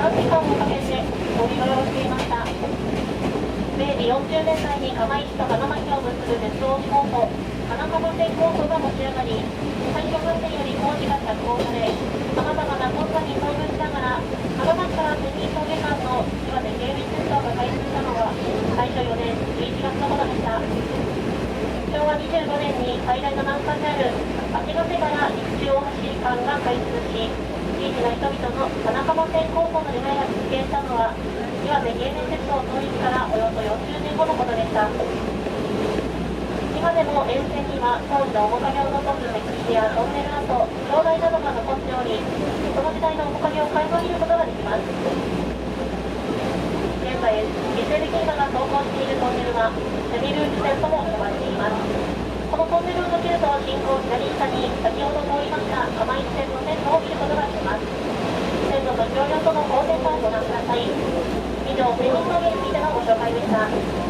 3時間をかけてご利用していました。明治40年代に釜石と花巻を結ぶ鉄道事業と花浜線構想が持ち上がり、最初運転より工事が着工され、さまざまな混差に遭遇しながら、花巻から国民峠間の岩手県民鉄道が開通したのは大正4年11月のことでした。昭和25年に最大の難関である足ヶ瀬から陸中大橋間が開通し、地域の人々の花浜線構想の願いが実現したのは岩手県民鉄道創立からおよそ40年後のことでした。今でも沿線には当時の面影を残す歴史やトンネル跡、灯台などが残っており、その時代の面影を垣間見ることができます。現在、SL銀河が走行しているトンネルはセミルージュ線とも呼ばれています。このトンネルを抜けると進行左下に先ほど通りました釜石線の線路を見ることができます。線路と橋梁との交点をご覧ください。以上、セミのについてのご紹介でした。